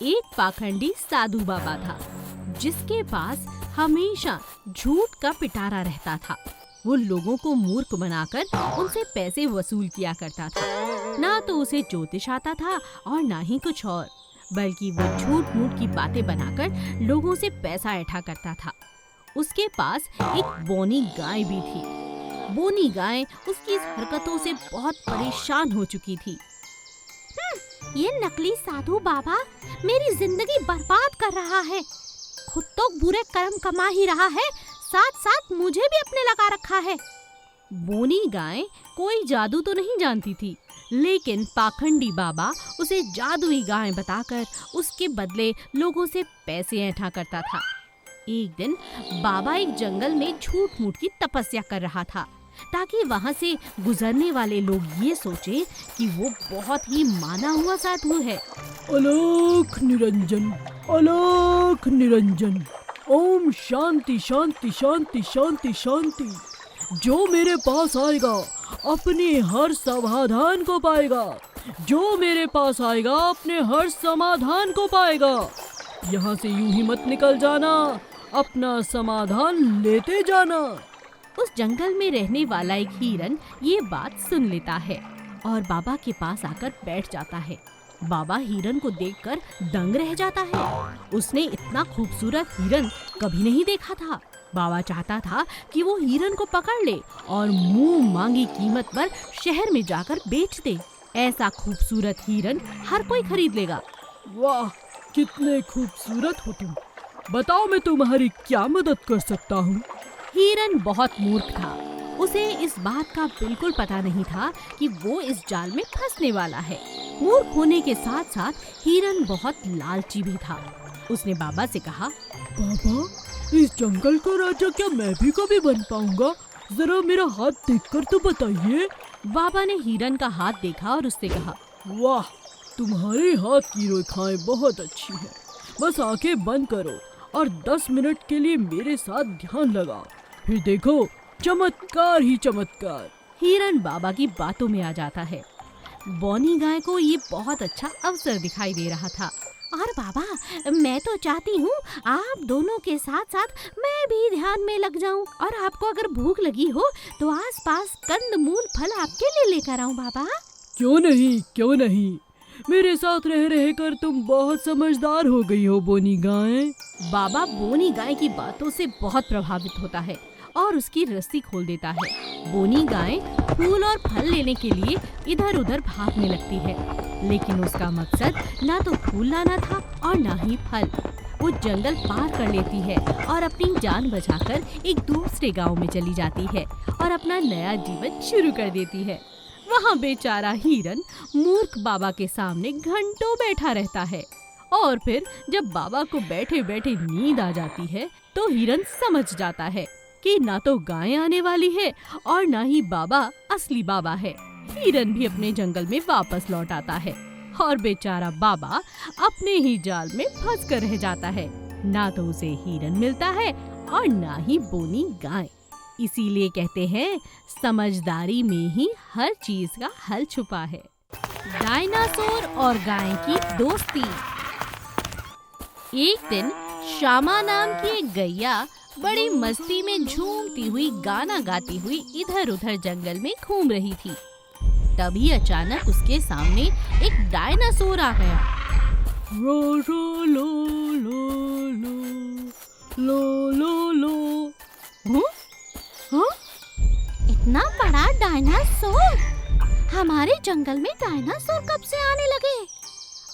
एक पाखंडी साधु बाबा था जिसके पास हमेशा झूठ का पिटारा रहता था। वो लोगों को मूर्ख बनाकर उनसे पैसे वसूल किया करता था। ना तो उसे ज्योतिष आता था और ना ही कुछ और, बल्कि वो झूठ मूठ की बातें बनाकर लोगों से पैसा इकट्ठा करता था। उसके पास एक बोनी गाय भी थी। बोनी गाय उसकी इस हरकतों से बहुत परेशान हो चुकी थी। ये नकली साधु बाबा मेरी जिंदगी बर्बाद कर रहा है। खुद तो बुरे कर्म कमा ही रहा है, साथ साथ मुझे भी अपने लगा रखा है। बोनी गाय कोई जादू तो नहीं जानती थी, लेकिन पाखंडी बाबा उसे जादुई गाय बताकर उसके बदले लोगों से पैसे ऐंठा करता था। एक दिन बाबा एक जंगल में झूठ मूठ की तपस्या कर रहा था ताकि वहाँ से गुजरने वाले लोग ये सोचें कि वो बहुत ही माना हुआ साधु है। अलौक निरंजन, अलौक निरंजन, ओम शांति शांति शांति शांति शांति। जो मेरे पास आएगा अपने हर समाधान को पाएगा। जो मेरे पास आएगा अपने हर समाधान को पाएगा। यहाँ से यूं ही मत निकल जाना, अपना समाधान लेते जाना। उस जंगल में रहने वाला एक हिरन ये बात सुन लेता है और बाबा के पास आकर बैठ जाता है। बाबा हिरन को देखकर दंग रह जाता है। उसने इतना खूबसूरत हिरन कभी नहीं देखा था। बाबा चाहता था कि वो हिरन को पकड़ ले और मुंह मांगी कीमत पर शहर में जाकर बेच दे। ऐसा खूबसूरत हिरन हर कोई खरीद लेगा। वाह, कितने खूबसूरत हो तुम। बताओ मैं तुम्हारी क्या मदद कर सकता हूँ। हिरन बहुत मूर्ख था। उसे इस बात का बिल्कुल पता नहीं था कि वो इस जाल में फंसने वाला है। मूर्ख होने के साथ साथ हिरन बहुत लालची भी था। उसने बाबा से कहा, बाबा, इस जंगल का राजा क्या मैं भी कभी बन पाऊंगा? जरा मेरा हाथ देखकर तो बताइए। बाबा ने हिरन का हाथ देखा और उससे कहा, वाह, तुम्हारे हाथ की रेखाएं बहुत अच्छी है। बस आंखें बंद करो और 10 मिनट के लिए मेरे साथ ध्यान लगाओ, फिर देखो चमत्कार ही चमत्कार। हिरन बाबा की बातों में आ जाता है। बोनी गाय को ये बहुत अच्छा अवसर दिखाई दे रहा था। और बाबा, मैं तो चाहती हूँ आप दोनों के साथ साथ मैं भी ध्यान में लग जाऊँ और आपको अगर भूख लगी हो तो आसपास कंदमूल फल आपके लिए लेकर आऊँ बाबा। क्यों नहीं, क्यों नहीं। मेरे साथ रह रह कर तुम बहुत समझदार हो गई हो बोनी गाय। बाबा बोनी गाय की बातों से बहुत प्रभावित होता है और उसकी रस्सी खोल देता है। बोनी गाय फूल और फल लेने के लिए इधर उधर भागने लगती है, लेकिन उसका मकसद ना तो फूल लाना था और ना ही फल। वो जंगल पार कर लेती है और अपनी जान बचाकर एक दूसरे गांव में चली जाती है और अपना नया जीवन शुरू कर देती है। वहाँ बेचारा हिरन मूर्ख बाबा के सामने घंटों बैठा रहता है और फिर जब बाबा को बैठे बैठे नींद आ जाती है तो हिरन समझ जाता है कि ना तो गाय आने वाली है और ना ही बाबा असली बाबा है। हिरन भी अपने जंगल में वापस लौट आता है और बेचारा बाबा अपने ही जाल में फंस कर रह जाता है। ना तो उसे हिरन मिलता है और ना ही बोनी गाय। इसीलिए कहते हैं समझदारी में ही हर चीज का हल छुपा है। डायनासोर और गाय की दोस्ती। एक दिन श्यामा नाम की एक गैया बड़ी मस्ती में झूमती हुई गाना गाती हुई इधर उधर जंगल में घूम रही थी। तभी अचानक उसके सामने एक डायनासोर आ गया। रो रो लो लो लो लो लो लो। हाँ? इतना बड़ा डायनासोर? हमारे जंगल में डायनासोर कब से आने लगे?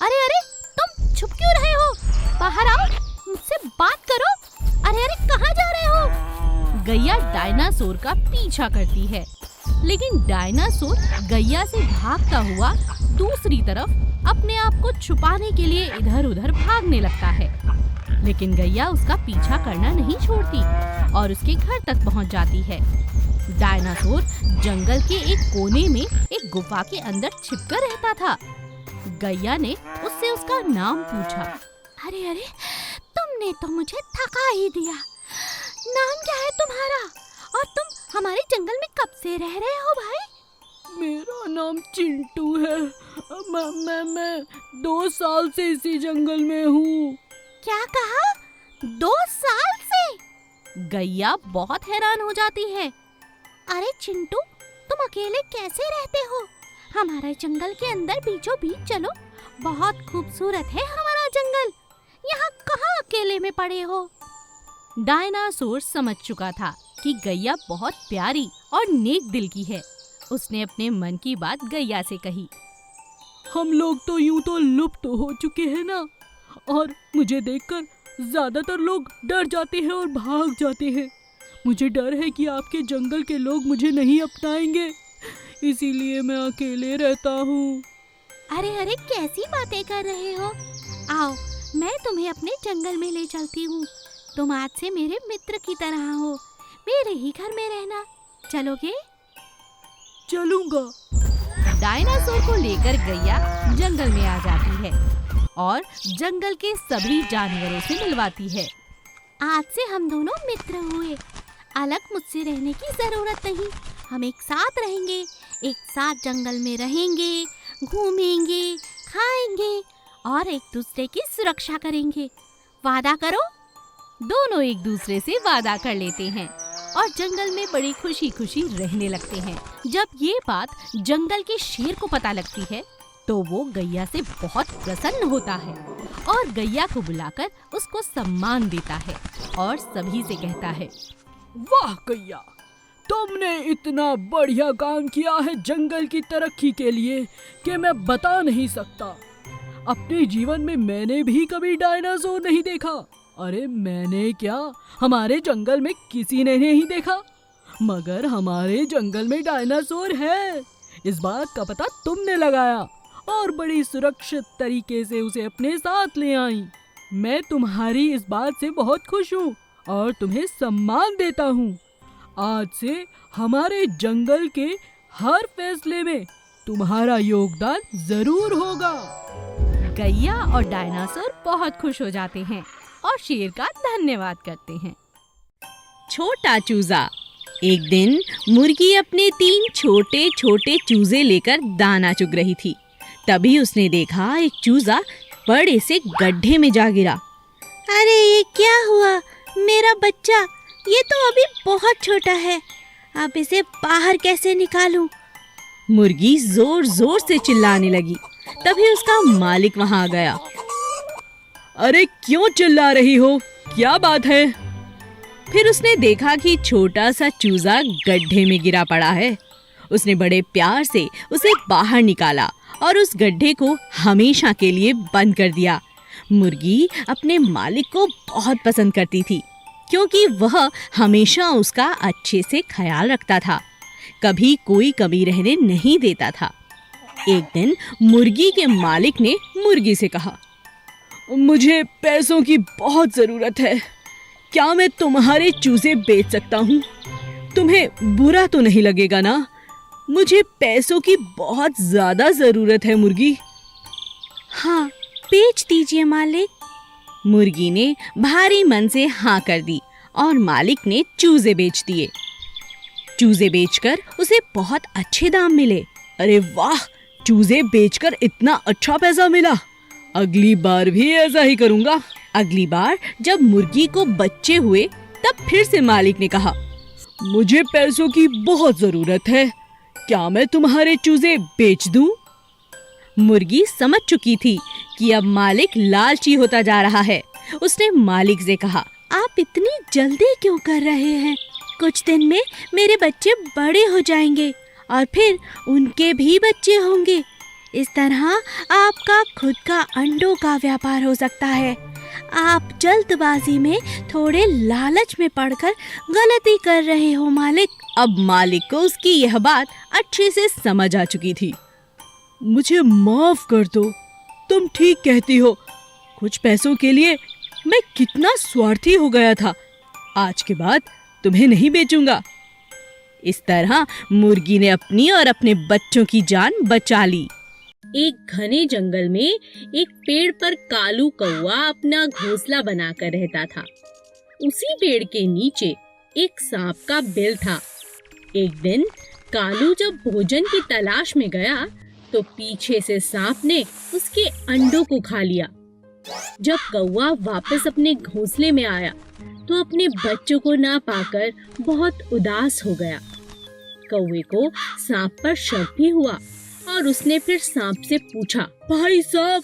अरे अरे, तुम छुप क्यों रहे हो? बाहर आओ, मुझसे बात करो। अरे अरे, कहाँ जा रहे हो? गैया डायनासोर का पीछा करती है, लेकिन डायनासोर गैया से भागता हुआ दूसरी तरफ अपने आप को छुपाने के लिए इधर उधर भागने लगता है। लेकिन गैया उसका पीछा करना नहीं छोड़ती और उसके घर तक पहुंच जाती है। डायनासोर जंगल के एक कोने में एक गुफा के अंदर छिपकर रहता था। गैया ने उससे उसका नाम पूछा। अरे अरे, तुमने तो मुझे थका ही दिया। नाम क्या है तुम्हारा और तुम हमारे जंगल में कब से रह रहे हो भाई? मेरा नाम चिंटू है। मैं 2 साल से इसी जंगल में हूँ। क्या कहा? 2 साल से? गैया बहुत हैरान हो जाती है। अरे चिंटू, तुम अकेले कैसे रहते हो? हमारे जंगल के अंदर बीचों बीच चलो, बहुत खूबसूरत है हमारा जंगल। यहाँ कहाँ अकेले में पड़े हो? डायनासोर समझ चुका था कि गैया बहुत प्यारी और नेक दिल की है। उसने अपने मन की बात गैया से कही। हम लोग तो यूं तो लुप्त हो चुके हैं ना, और मुझे देखकर ज्यादातर लोग डर जाते हैं और भाग जाते हैं। मुझे डर है कि आपके जंगल के लोग मुझे नहीं अपनाएंगे, इसीलिए मैं अकेले रहता हूँ। अरे अरे, कैसी बातें कर रहे हो? आओ, मैं तुम्हें अपने जंगल में ले चलती हूँ। तुम आज से मेरे मित्र की तरह हो। मेरे ही घर में रहना। चलोगे? चलूंगा। डायनासोर को लेकर गैया जंगल में आ जाती है और जंगल के सभी जानवरों से मिलवाती है। आज से हम दोनों मित्र हुए। अलग मुझसे रहने की जरूरत नहीं। हम एक साथ रहेंगे, एक साथ जंगल में रहेंगे, घूमेंगे, खाएंगे और एक दूसरे की सुरक्षा करेंगे। वादा करो। दोनों एक दूसरे से वादा कर लेते हैं और जंगल में बड़ी खुशी खुशी रहने लगते हैं। जब ये बात जंगल के शेर को पता लगती है तो वो गैया से बहुत प्रसन्न होता है और गैया को बुलाकर उसको सम्मान देता है और सभी से कहता है, वाह गैया, तुमने इतना बढ़िया काम किया है जंगल की तरक्की के लिए कि मैं बता नहीं सकता। अपने जीवन में मैंने भी कभी डायनासोर नहीं देखा। अरे मैंने क्या, हमारे जंगल में किसी ने नहीं देखा, मगर हमारे जंगल में डायनासोर है। इस बात का पता तुमने लगाया और बड़ी सुरक्षित तरीके से उसे अपने साथ ले आई। मैं तुम्हारी इस बात से बहुत खुश हूँ और तुम्हें सम्मान देता हूँ। आज से हमारे जंगल के हर फैसले में तुम्हारा योगदान जरूर होगा। गैया और डायनासोर बहुत खुश हो जाते हैं और शेर का धन्यवाद करते हैं। छोटा चूजा। एक दिन मुर्गी अपने 3 छोटे छोटे चूजे लेकर दाना चुग रही थी। तभी उसने देखा एक चूजा बड़े से गड्ढे में जा गिरा। अरे ये क्या हुआ? मेरा बच्चा, ये तो अभी बहुत छोटा है, अब इसे बाहर कैसे निकालूं? मुर्गी जोर जोर से चिल्लाने लगी। तभी उसका मालिक वहां आ गया। अरे क्यों चिल्ला रही हो? क्या बात है? फिर उसने देखा कि छोटा सा चूजा गड्ढे में गिरा पड़ा है। उसने बड़े प्यार से उसे बाहर निकाला और उस गड्ढे को हमेशा के लिए बंद कर दिया। मुर्गी अपने मालिक को बहुत पसंद करती थी क्योंकि वह हमेशा उसका अच्छे से ख्याल रखता था, कभी कोई कमी रहने नहीं देता था। एक दिन मुर्गी के मालिक ने मुर्गी से कहा, मुझे पैसों की बहुत जरूरत है, क्या मैं तुम्हारे चूजे बेच सकता हूँ? तुम्हें बुरा तो नहीं लगेगा ना? मुझे पैसों की बहुत ज्यादा जरूरत है मुर्गी। हाँ, बेच दीजिए मालिक। मुर्गी ने भारी मन से हाँ कर दी और मालिक ने चूजे बेच दिए। चूजे बेचकर उसे बहुत अच्छे दाम मिले। अरे वाह, चूजे बेचकर इतना अच्छा पैसा मिला, अगली बार भी ऐसा ही करूँगा। अगली बार जब मुर्गी को बच्चे हुए तब फिर से मालिक ने कहा, मुझे पैसों की बहुत जरूरत है, क्या मैं तुम्हारे चूजे बेच दूं? मुर्गी समझ चुकी थी कि अब मालिक लालची होता जा रहा है। उसने मालिक से कहा, आप इतनी जल्दी क्यों कर रहे हैं? कुछ दिन में मेरे बच्चे बड़े हो जाएंगे और फिर उनके भी बच्चे होंगे। इस तरह आपका खुद का अंडों का व्यापार हो सकता है। आप जल्दबाजी में थोड़े लालच में पड़कर गलती कर रहे हो मालिक। अब मालिक को उसकी यह बात अच्छे से समझ आ चुकी थी। मुझे माफ कर दो, तुम ठीक कहती हो, कुछ पैसों के लिए मैं कितना स्वार्थी हो गया था। आज के बाद तुम्हें नहीं बेचूंगा। इस तरह मुर्गी ने अपनी और अपने बच्चों की जान बचा ली। एक घने जंगल में एक पेड़ पर कालू कौवा अपना घोंसला बनाकर रहता था। उसी पेड़ के नीचे एक सांप का बिल था। एक दिन कालू जब भोजन की तलाश में गया तो पीछे से सांप ने उसके अंडों को खा लिया। जब कौवा वापस अपने घोंसले में आया तो अपने बच्चों को ना पाकर बहुत उदास हो गया। कौवे को सांप पर शक भी हुआ और उसने फिर सांप से पूछा, भाई साहब,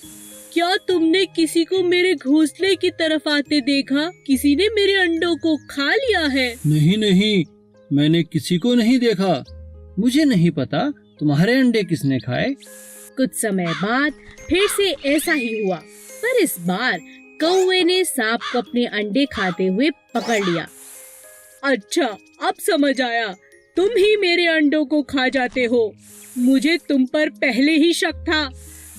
क्या तुमने किसी को मेरे घोंसले की तरफ आते देखा? किसी ने मेरे अंडों को खा लिया है? नहीं नहीं, मैंने किसी को नहीं देखा। मुझे नहीं पता तुम्हारे अंडे किसने खाए। कुछ समय बाद फिर से ऐसा ही हुआ, पर इस बार कौवे ने सांप को अपने अंडे खाते हुए पकड़ लिया। अच्छा, अब समझ आया, तुम ही मेरे अंडों को खा जाते हो। मुझे तुम पर पहले ही शक था।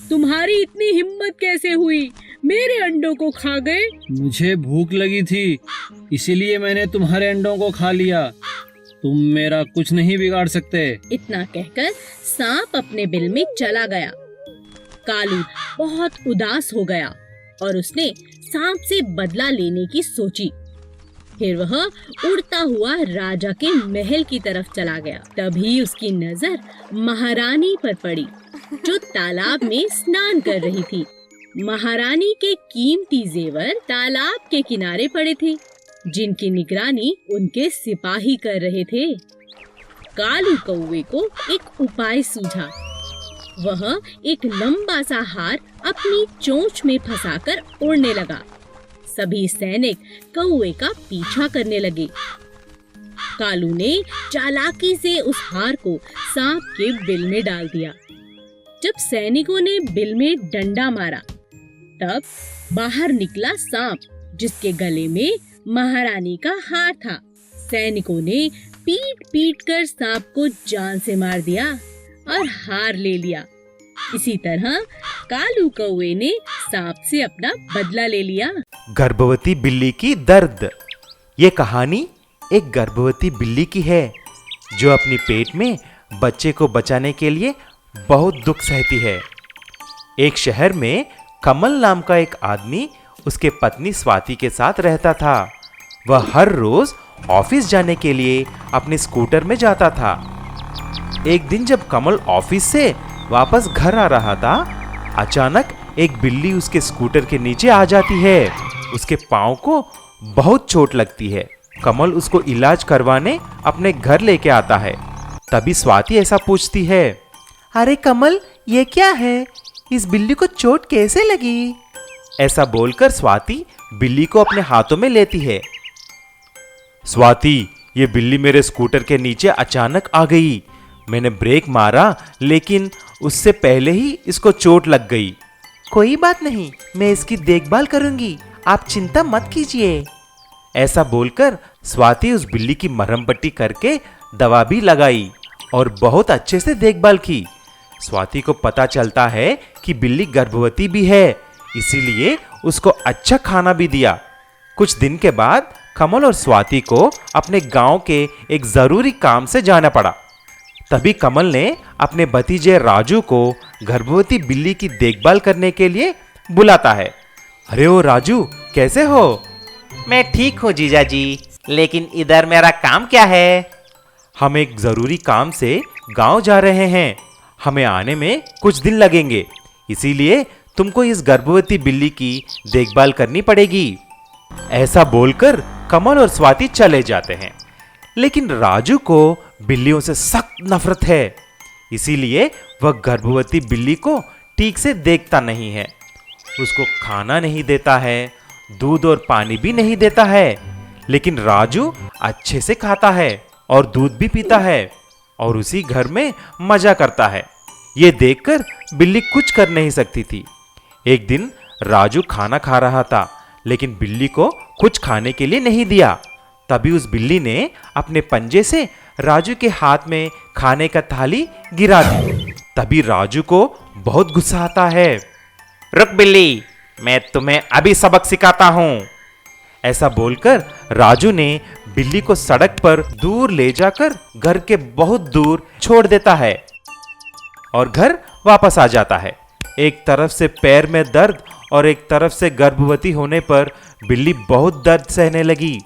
तुम्हारी इतनी हिम्मत कैसे हुई? मेरे अंडों को खा गए। मुझे भूख लगी थी, इसीलिए मैंने तुम्हारे अंडों को खा लिया। तुम मेरा कुछ नहीं बिगाड़ सकते। इतना कहकर सांप अपने बिल में चला गया। कालू बहुत उदास हो गया और उसने सांप से बदला लेने की सोची। फिर वह उड़ता हुआ राजा के महल की तरफ चला गया। तभी उसकी नजर महारानी पर पड़ी, जो तालाब में स्नान कर रही थी। महारानी के कीमती जेवर तालाब के किनारे पड़े थे, जिनकी निगरानी उनके सिपाही कर रहे थे। कालू कौवे को एक उपाय सूझा। वह एक लंबा सा हार अपनी चोंच में फंसाकर उड़ने लगा। सभी सैनिक कौवे का पीछा करने लगे। कालू ने चालाकी से उस हार को सांप के बिल में डाल दिया। जब सैनिकों ने बिल में डंडा मारा, तब बाहर निकला सांप, जिसके गले में महारानी का हार था। सैनिकों ने पीट पीट कर सांप को जान से मार दिया और हार ले लिया। इसी तरह कालू कौवे ने सांप से अपना बदला ले लिया। गर्भवती बिल्ली की दर्द। ये कहानी एक गर्भवती बिल्ली की है, जो अपनी पेट में बच्चे को बचाने के लिए बहुत दुख सहती है। एक शहर में कमल नाम का एक आदमी उसके पत्नी स्वाति के साथ रहता था। वह हर रोज ऑफिस जाने के लिए अपने स्कूटर में जाता था। एक दिन जब कमल ऑफिस से वापस घर आ रहा था, अचानक एक बिल्ली उसके स्कूटर के नीचे आ जाती है। उसके पांव को बहुत चोट लगती है। कमल उसको इलाज करवाने अपने घर लेके आता है। तभी स्वाति ऐसा पूछती है, अरे कमल, ये क्या है? इस बिल्ली को चोट कैसे लगी? ऐसा बोलकर स्वाति बिल्ली को अपने हाथों में लेती है। स्वाति, ये बिल्ली मेरे स्कूटर के नीचे अचानक आ गई। मैंने ब्रेक मारा, लेकिन उससे पहले ही इसको चोट लग गई। कोई बात नहीं, मैं इसकी देखभाल करूंगी, आप चिंता मत कीजिए। ऐसा बोलकर स्वाति उस बिल्ली की मरहम पट्टी करके दवा भी लगाई और बहुत अच्छे से देखभाल की। स्वाति को पता चलता है कि बिल्ली गर्भवती भी है, इसीलिए उसको अच्छा खाना भी दिया। कुछ दिन के बाद कमल और स्वाति को अपने गांव के एक जरूरी काम से जाना पड़ा। तभी कमल ने अपने भतीजे राजू को गर्भवती बिल्ली की देखभाल करने के लिए बुलाता है। अरे ओ राजू, कैसे हो? मैं ठीक हूँ जीजा जी, लेकिन इधर मेरा काम क्या है? हम एक जरूरी काम से गांव जा रहे हैं। हमें आने में कुछ दिन लगेंगे, इसीलिए तुमको इस गर्भवती बिल्ली की देखभाल करनी पड़ेगी। ऐसा बोलकर कमल और स्वाति चले जाते हैं। लेकिन राजू को बिल्लियों से सख्त नफरत है, इसीलिए वह गर्भवती बिल्ली को ठीक से देखता नहीं है। उसको खाना नहीं देता है, दूध और पानी भी नहीं देता है। लेकिन राजू अच्छे से खाता है और दूध भी पीता है और उसी घर में मजा करता है। ये देखकर बिल्ली कुछ कर नहीं सकती थी। एक दिन राजू खाना खा रहा था, लेकिन बिल्ली को कुछ खाने के लिए नहीं दिया। तभी उस बिल्ली ने अपने पंजे से राजू के हाथ में खाने का थाली गिरा दी। तभी राजू को बहुत गुस्सा आता है। रुक बिल्ली, मैं तुम्हें अभी सबक सिखाता हूँ। ऐसा बोलकर राजू ने बिल्ली को सड़क पर दूर ले जाकर घर के बहुत दूर छोड़ देता है और घर वापस आ जाता है। एक तरफ से पैर में दर्द और एक तरफ से गर्भवती होने पर बिल्ली बहुत दर्द सहने लगी।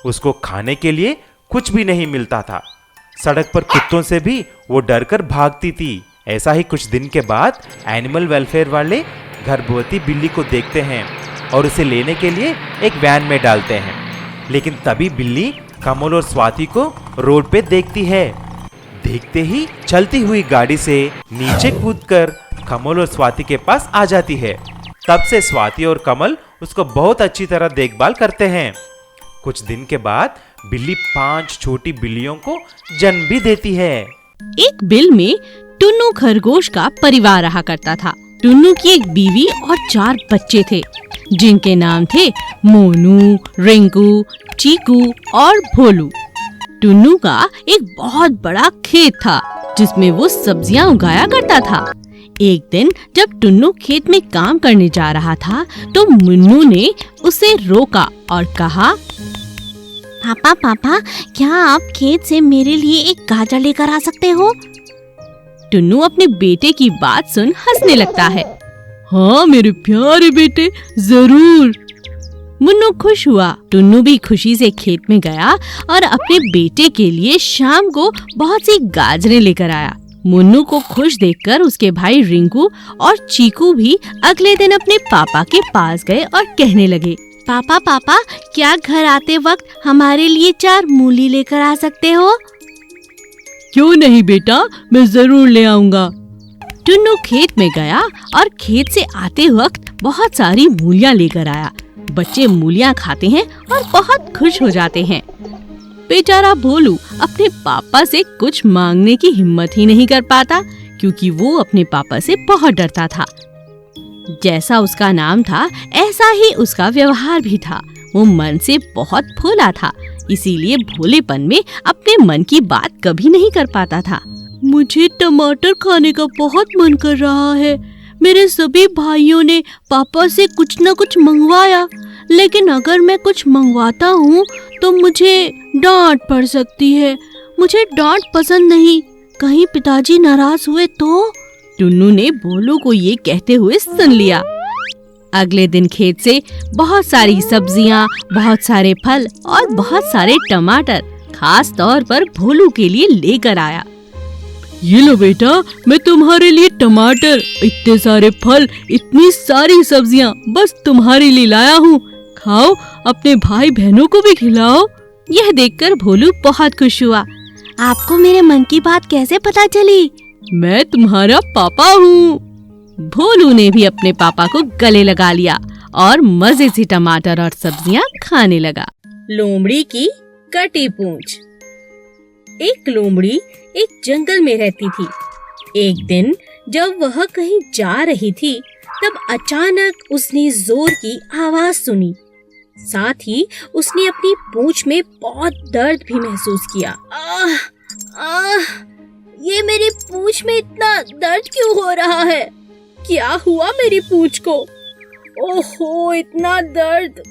उसको खाने के लिए कुछ भी नहीं मिलता था। सड़क पर कुत्तों से भी वो डरकर भागती थी। ऐसा ही कुछ दिन के बाद एनिमल वेलफेयर वाले गर्भवती बिल्ली को देखते हैं और उसे लेने के लिए एक वैन में डालते हैं। लेकिन तभी बिल्ली कमल और स्वाति को रोड पे देखती है। देखते ही चलती हुई गाड़ी से नीचे कूदकर कमल और स्वाति के पास आ जाती है। तब से स्वाति और कमल उसको बहुत अच्छी तरह देखभाल करते हैं। कुछ दिन के बाद बिल्ली 5 छोटी बिल्लियों को जन्म भी देती है। एक बिल में टुन्नू खरगोश का परिवार रहा करता था। टुन्नू की एक बीवी और 4 बच्चे थे, जिनके नाम थे मोनू, रिंकू, चीकू और भोलू। टुन्नू का एक बहुत बड़ा खेत था, जिसमें वो सब्जियां उगाया करता था। एक दिन जब टुन्नू खेत में काम करने जा रहा था, तो मुन्नू ने उसे रोका और कहा, पापा पापा, क्या आप खेत से मेरे लिए एक गाजर लेकर आ सकते हो? टुन्नू अपने बेटे की बात सुन हंसने लगता है। हाँ मेरे प्यारे बेटे, जरूर। मुन्नू खुश हुआ। टुन्नू भी खुशी से खेत में गया और अपने बेटे के लिए शाम को बहुत सी गाजरें लेकर आया। मुन्नू को खुश देखकर उसके भाई रिंकू और चीकू भी अगले दिन अपने पापा के पास गए और कहने लगे, पापा पापा, क्या घर आते वक्त हमारे लिए 4 मूली लेकर आ सकते हो? क्यों नहीं बेटा, मैं जरूर ले आऊंगा। टुन्नू खेत में गया और खेत से आते वक्त बहुत सारी मूलियां लेकर आया। बच्चे मूलियां खाते हैं और बहुत खुश हो जाते हैं। बेचारा भोलू अपने पापा से कुछ मांगने की हिम्मत ही नहीं कर पाता, क्योंकि वो अपने पापा से बहुत डरता था। जैसा उसका नाम था, ऐसा ही उसका व्यवहार भी था। वो मन से बहुत भोला था, इसीलिए भोलेपन में अपने मन की बात कभी नहीं कर पाता था। मुझे टमाटर खाने का बहुत मन कर रहा है। मेरे सभी भाइयों ने पापा से कुछ न कुछ मंगवाया, लेकिन अगर मैं कुछ मंगवाता हूँ तो मुझे डांट पड़ सकती है। मुझे डांट पसंद नहीं, कहीं पिताजी नाराज हुए तो? टुन्नू ने भोलू को ये कहते हुए सुन लिया। अगले दिन खेत से बहुत सारी सब्जियां, बहुत सारे फल और बहुत सारे टमाटर खास तौर पर भोलू के लिए लेकर आया। ये लो बेटा, मैं तुम्हारे लिए टमाटर, इतने सारे फल, इतनी सारी सब्जियां बस तुम्हारे लिए लाया हूँ। खाओ, अपने भाई बहनों को भी खिलाओ। यह देखकर भोलू बहुत खुश हुआ। आपको मेरे मन की बात कैसे पता चली? मैं तुम्हारा पापा हूँ। भोलू ने भी अपने पापा को गले लगा लिया और मजे से टमाटर और सब्जियां खाने लगा। लोमड़ी की कटी पूंछ। एक लोमड़ी एक जंगल में रहती थी। एक दिन जब वह कहीं जा रही थी, तब अचानक उसने जोर की आवाज सुनी। साथ ही उसने अपनी पूंछ में बहुत दर्द भी महसूस किया। ये मेरी पूंछ में इतना दर्द क्यों हो रहा है? क्या हुआ मेरी पूंछ को? ओहो, इतना दर्द!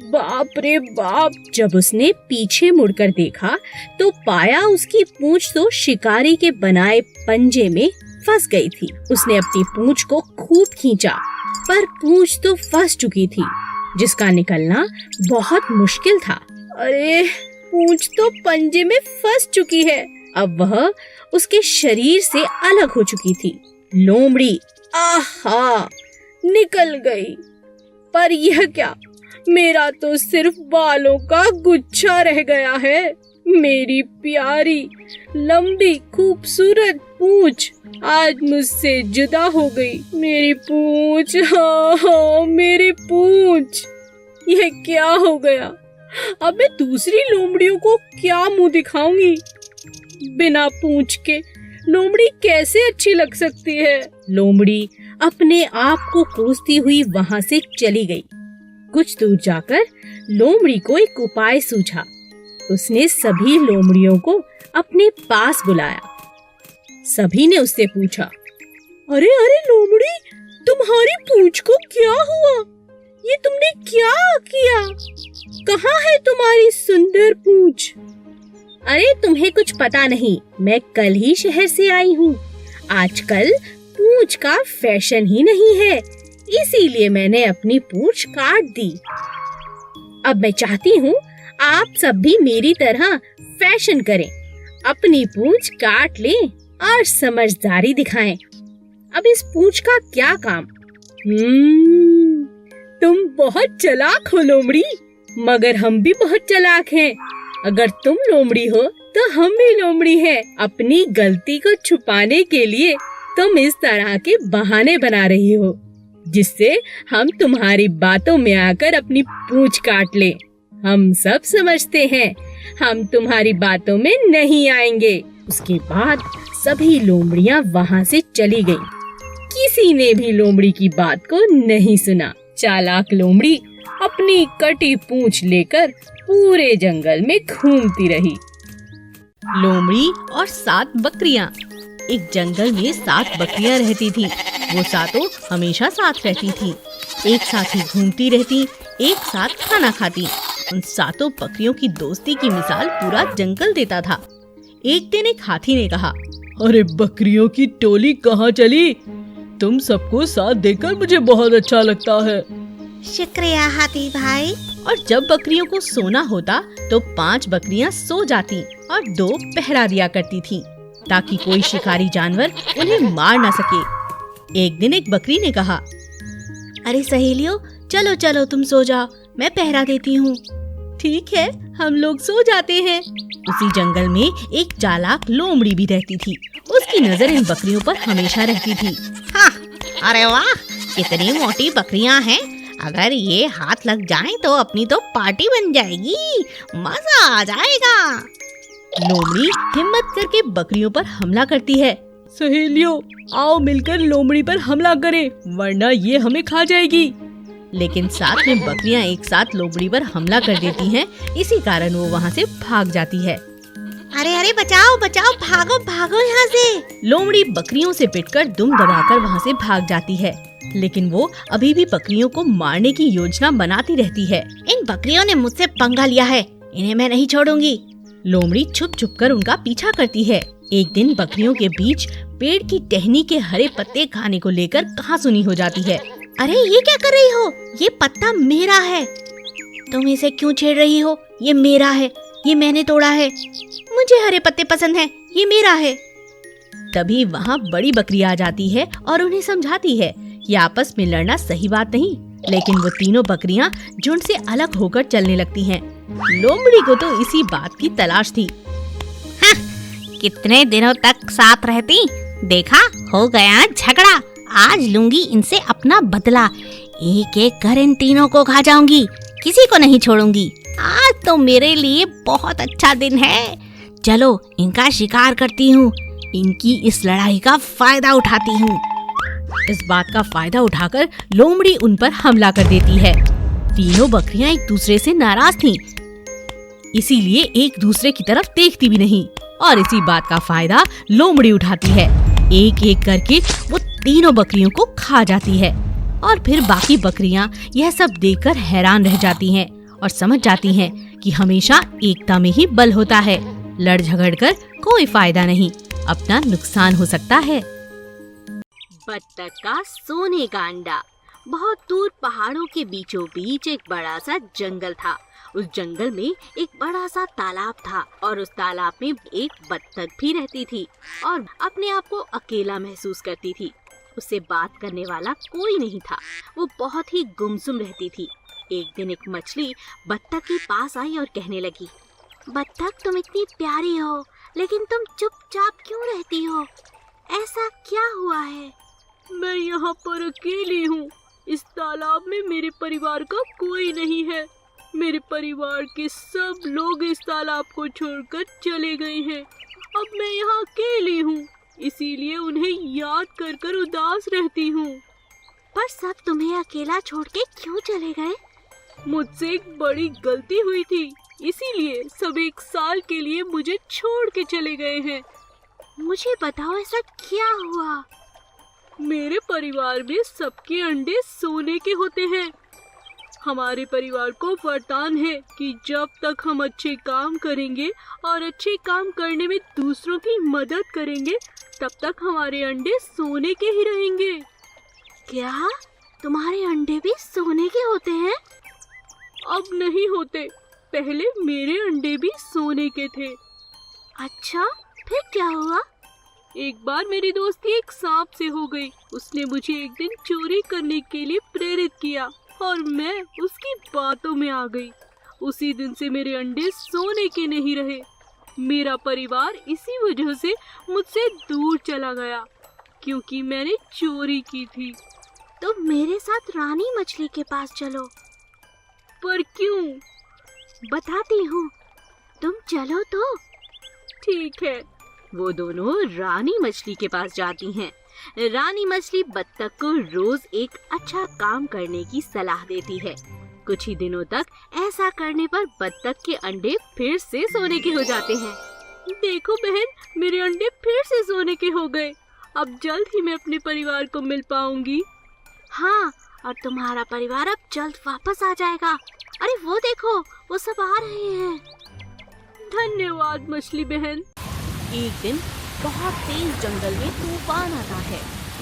बाप रे बाप! जब उसने पीछे मुड़कर देखा तो पाया उसकी पूंछ तो शिकारी के बनाए पंजे में फंस गई थी। उसने अपनी पूंछ को खूब खींचा, पर पूंछ तो फंस चुकी थी, जिसका निकलना बहुत मुश्किल था। अरे, पूंछ तो पंजे में फंस चुकी है। अब वह उसके शरीर से अलग हो चुकी थी। लोमड़ी आहा, निकल गई। पर यह क्या? मेरा तो सिर्फ बालों का गुच्छा रह गया है। मेरी प्यारी लंबी खूबसूरत पूंछ आज मुझसे जुदा हो गई। मेरी पूंछ, हाँ, मेरी पूंछ। यह क्या हो गया? अब मैं दूसरी लोमड़ियों को क्या मुंह दिखाऊंगी? बिना पूंछ के लोमड़ी कैसे अच्छी लग सकती है? लोमड़ी अपने आप को कोसती हुई वहां से चली गई। कुछ दूर जाकर लोमड़ी को एक उपाय सूझा। उसने सभी लोमड़ियों को अपने पास बुलाया। सभी ने उससे पूछा, अरे अरे लोमड़ी, तुम्हारी पूंछ को क्या हुआ? ये तुमने क्या किया? कहाँ है तुम्हारी सुंदर पूंछ? अरे तुम्हें कुछ पता नहीं, मैं कल ही शहर से आई हूँ। आजकल पूंछ का फैशन ही नहीं है, इसीलिए मैंने अपनी पूंछ काट दी। अब मैं चाहती हूँ आप सब भी मेरी तरह फैशन करें। अपनी पूंछ काट लें और समझदारी दिखाएं। अब इस पूंछ का क्या काम? तुम बहुत चालाक हो लोमड़ी, मगर हम भी बहुत चालाक हैं। अगर तुम लोमड़ी हो तो हम भी लोमड़ी हैं। अपनी गलती को छुपाने के लिए तुम इस तरह के बहाने बना रही हो, जिससे हम तुम्हारी बातों में आकर अपनी पूंछ काट लें। हम सब समझते हैं हम तुम्हारी बातों में नहीं आएंगे। उसके बाद सभी लोमड़ियां वहां से चली गईं। किसी ने भी लोमड़ी की बात को नहीं सुना। चालाक लोमड़ी अपनी कटी पूंछ लेकर पूरे जंगल में घूमती रही। लोमड़ी और 7 बकरियां। एक जंगल में 7 बकरियां रहती थी। वो सातों हमेशा साथ रहती थी, एक साथ ही घूमती रहती, एक साथ खाना खाती। उन 7 बकरियों की दोस्ती की मिसाल पूरा जंगल देता था। एक दिन एक हाथी ने कहा, अरे बकरियों की टोली कहाँ चली? तुम सबको साथ देकर मुझे बहुत अच्छा लगता है। शुक्रिया हाथी भाई। और जब बकरियों को सोना होता तो 5 बकरियां सो जाती और 2 पहरा दिया करती थीं, ताकि कोई शिकारी जानवर उन्हें मार ना सके। एक दिन एक बकरी ने कहा, अरे सहेलियों, चलो चलो तुम सो जाओ, मैं पहरा देती हूँ। ठीक है, हम लोग सो जाते हैं। उसी जंगल में एक चालाक लोमड़ी भी रहती थी। उसकी नजर इन बकरियों पर हमेशा रहती थी। हाँ, अरे वाह, कितनी मोटी बकरियां हैं। अगर ये हाथ लग जाएं तो अपनी तो पार्टी बन जाएगी, मजा आ जाएगा। लोमड़ी हिम्मत करके बकरियों पर हमला करती है। सहेलियों, आओ मिलकर लोमड़ी पर हमला करें, वरना ये हमें खा जाएगी। लेकिन साथ में बकरियां एक साथ लोमड़ी पर हमला कर देती हैं। इसी कारण वो वहाँ से भाग जाती है। अरे अरे बचाओ बचाओ, भागो भागो यहाँ से। लोमड़ी बकरियों से पिटकर दुम दबाकर वहाँ से भाग जाती है, लेकिन वो अभी भी बकरियों को मारने की योजना बनाती रहती है। इन बकरियों ने मुझसे पंगा लिया है, इन्हें मैं नहीं छोड़ूंगी। लोमड़ी छुप छुप कर उनका पीछा करती है। एक दिन बकरियों के बीच पेड़ की टहनी के हरे पत्ते खाने को लेकर कहासुनी हो जाती है। अरे ये क्या कर रही हो? ये पत्ता मेरा है। तुम इसे क्यों छेड़ रही हो? ये मेरा है, ये मैंने तोड़ा है। मुझे हरे पत्ते पसंद हैं, ये मेरा है। तभी वहाँ बड़ी बकरी आ जाती है और उन्हें समझाती है कि आपस में लड़ना सही बात नहीं। लेकिन वो तीनों बकरियां झुंड से अलग होकर चलने लगती हैं। लोमड़ी को तो इसी बात की तलाश थी। हाँ, कितने दिनों तक साथ रहती, देखा हो गया झगड़ा। आज लूंगी इनसे अपना बदला। एक एक कर इन तीनों को खा जाऊंगी, किसी को नहीं छोड़ूंगी। आज तो मेरे लिए बहुत अच्छा दिन है। चलो इनका शिकार करती हूँ, इनकी इस लड़ाई का फायदा उठाती हूँ। इस बात का फायदा उठाकर लोमड़ी उन पर हमला कर देती है। तीनों बकरियां एक दूसरे से नाराज थीं, इसीलिए एक दूसरे की तरफ देखती भी नहीं। और इसी बात का फायदा लोमड़ी उठाती है। एक एक करके वो तीनों बकरियों को खा जाती है। और फिर बाकी बकरियां यह सब देखकर हैरान रह जाती हैं और समझ जाती हैं कि हमेशा एकता में ही बल होता है। लड़ झगड़ कर कोई फायदा नहीं, अपना नुकसान हो सकता है। बत्तख का सोने का अंडा। बहुत दूर पहाड़ों के बीचों बीच एक बड़ा सा जंगल था। उस जंगल में एक बड़ा सा तालाब था और उस तालाब में एक बत्तख भी रहती थी और अपने आप को अकेला महसूस करती थी। उससे बात करने वाला कोई नहीं था। वो बहुत ही गुमसुम रहती थी। एक दिन एक मछली बत्तख के पास आई और कहने लगी, बत्तख तुम इतनी प्यारी हो, लेकिन तुम चुपचाप क्यों रहती हो? ऐसा क्या हुआ है? मैं यहाँ पर अकेली हूँ। इस तालाब में मेरे परिवार का कोई नहीं है। मेरे परिवार के सब लोग इस तालाब को छोड़कर चले गए हैं। अब मैं यहाँ अकेली हूँ, इसीलिए उन्हें याद कर कर उदास रहती हूँ। पर सब तुम्हें अकेला छोड़ के क्यों चले गए? मुझसे एक बड़ी गलती हुई थी, इसीलिए सब 1 साल के लिए मुझे छोड़ के चले गए हैं। मुझे बताओ ऐसा क्या हुआ? मेरे परिवार में सबके अंडे सोने के होते हैं। हमारे परिवार को वरदान है कि जब तक हम अच्छे काम करेंगे और अच्छे काम करने में दूसरों की मदद करेंगे, तब तक हमारे अंडे सोने के ही रहेंगे। क्या तुम्हारे अंडे भी सोने के होते हैं? अब नहीं होते, पहले मेरे अंडे भी सोने के थे। अच्छा, फिर क्या हुआ? एक बार मेरी दोस्ती एक सांप से हो गई। उसने मुझे एक दिन चोरी करने के लिए प्रेरित किया और मैं उसकी बातों में आ गई। उसी दिन से मेरे अंडे सोने के नहीं रहे। मेरा परिवार इसी वजह से मुझसे दूर चला गया, क्योंकि मैंने चोरी की थी। तो मेरे साथ रानी मछली के पास चलो। पर क्यों? बताती हूँ, तुम चलो तो। ठीक है। वो दोनों रानी मछली के पास जाती हैं। रानी मछली बत्तख को रोज एक अच्छा काम करने की सलाह देती है। कुछ ही दिनों तक ऐसा करने पर बत्तख के अंडे फिर से सोने के हो जाते हैं। देखो बहन, मेरे अंडे फिर से सोने के हो गए। अब जल्द ही मैं अपने परिवार को मिल पाऊंगी। हाँ, और तुम्हारा परिवार अब जल्द वापस आ जाएगा। अरे वो देखो, वो सब आ रहे हैं। धन्यवाद मछली बहन। एक दिन बहुत तेज जंगल में तूफान आता है।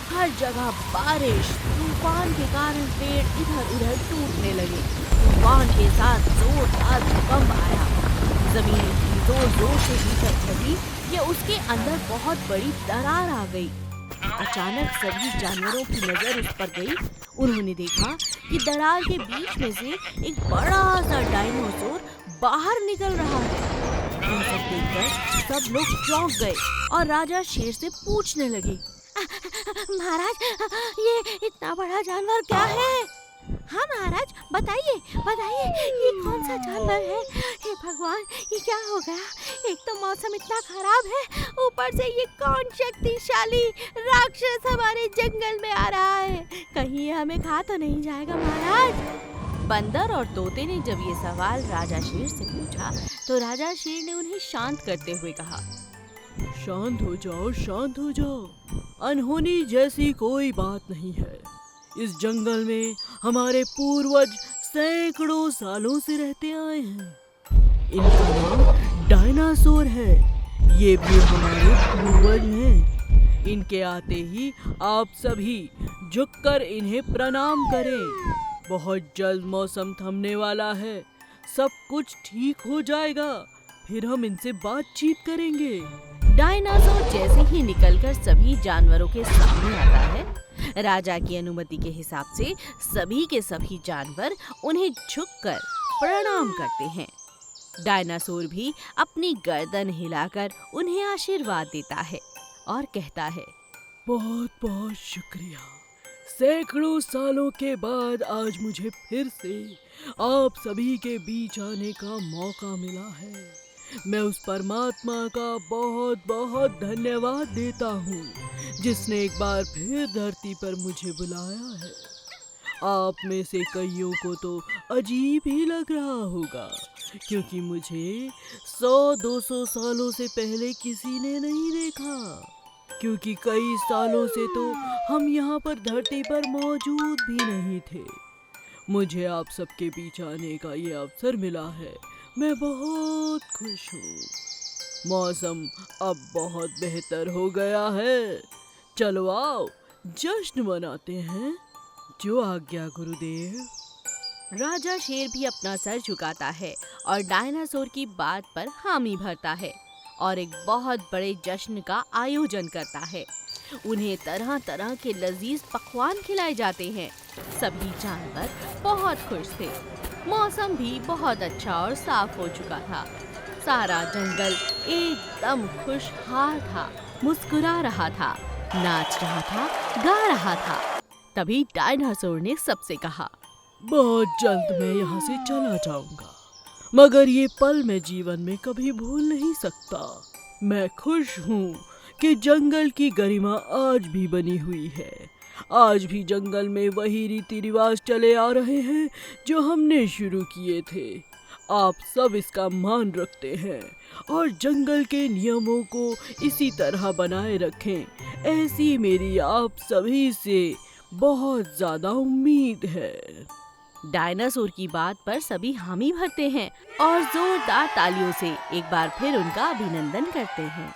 हर जगह बारिश, तूफान के कारण पेड़ इधर उधर टूटने लगे। तूफान के साथ जोरदार भूकंप आया। जमीन जोर जोर से भीतर फटी या उसके अंदर बहुत बड़ी दरार आ गई। अचानक सभी जानवरों की नजर उस पर गई। उन्होंने देखा कि दरार के बीच में से एक बड़ा सा डायनासोर बाहर निकल रहा है। इन सब देखकर सब लोग चौंक गए और राजा शेर से पूछने लगे, महाराज, ये इतना बड़ा जानवर क्या है? हाँ महाराज, बताइए बताइए, ये कौन सा जानवर है? हे भगवान, ये क्या हो गया? एक तो मौसम इतना खराब है, ऊपर से ये कौन शक्तिशाली राक्षस हमारे जंगल में आ रहा है? कहीं ये हमें खा तो नहीं जाएगा महाराज? बंदर और तोते ने जब ये सवाल राजा शेर से पूछा तो राजा शेर ने उन्हें शांत करते हुए कहा, शांत हो जाओ, शांत हो जाओ। अनहोनी जैसी कोई बात नहीं है। इस जंगल में हमारे पूर्वज सैकड़ों सालों से रहते आए हैं। इनका नाम डायनासोर है। ये भी हमारे पूर्वज हैं। इनके आते ही आप सभी झुककर इन्हें प्रणाम करें। बहुत जल्द मौसम थमने वाला है, सब कुछ ठीक हो जाएगा। फिर हम इनसे बातचीत करेंगे। डायनासोर जैसे ही निकलकर सभी जानवरों के सामने आता है, राजा की अनुमति के हिसाब से सभी के सभी जानवर उन्हें झुककर प्रणाम करते हैं। डायनासोर भी अपनी गर्दन हिलाकर उन्हें आशीर्वाद देता है और कहता है, बहुत बहुत शुक्रिया। सैकड़ों सालों के बाद आज मुझे फिर से आप सभी के बीच आने का मौका मिला है। मैं उस परमात्मा का बहुत बहुत धन्यवाद देता हूँ, जिसने एक बार फिर धरती पर मुझे बुलाया है। आप में से कईयों को तो अजीब ही लग रहा होगा, क्योंकि मुझे 100-200 सालों से पहले किसी ने नहीं देखा, क्योंकि कई सालों से तो हम यहाँ पर धरती पर मौजूद भी नहीं थे। मुझे आप सबके बीच आने का ये अवसर मिला है। मैं बहुत खुश हूँ। मौसम अब बहुत बेहतर हो गया है। चलो आओ, जश्न मनाते हैं। जो आज्ञा गुरुदेव। राजा शेर भी अपना सर झुकाता है और डायनासोर की बात पर हामी भरता है और एक बहुत बड़े जश्न का आयोजन करता है। उन्हें तरह तरह के लजीज पकवान खिलाए जाते हैं। सभी जानवर बहुत खुश थे। मौसम भी बहुत अच्छा और साफ हो चुका था। सारा जंगल एकदम खुशहाल था, मुस्कुरा रहा था, नाच रहा था, गा रहा था। तभी डायनासोर ने सबसे कहा, बहुत जल्द मैं यहाँ से चला जाऊंगा, मगर ये पल मैं जीवन में कभी भूल नहीं सकता। मैं खुश हूँ कि जंगल की गरिमा आज भी बनी हुई है। आज भी जंगल में वही रीति रिवाज चले आ रहे हैं जो हमने शुरू किए थे। आप सब इसका मान रखते हैं और जंगल के नियमों को इसी तरह बनाए रखें, ऐसी मेरी आप सभी से बहुत ज्यादा उम्मीद है। डायनासोर की बात पर सभी हामी भरते हैं और जोरदार तालियों से एक बार फिर उनका अभिनंदन करते हैं।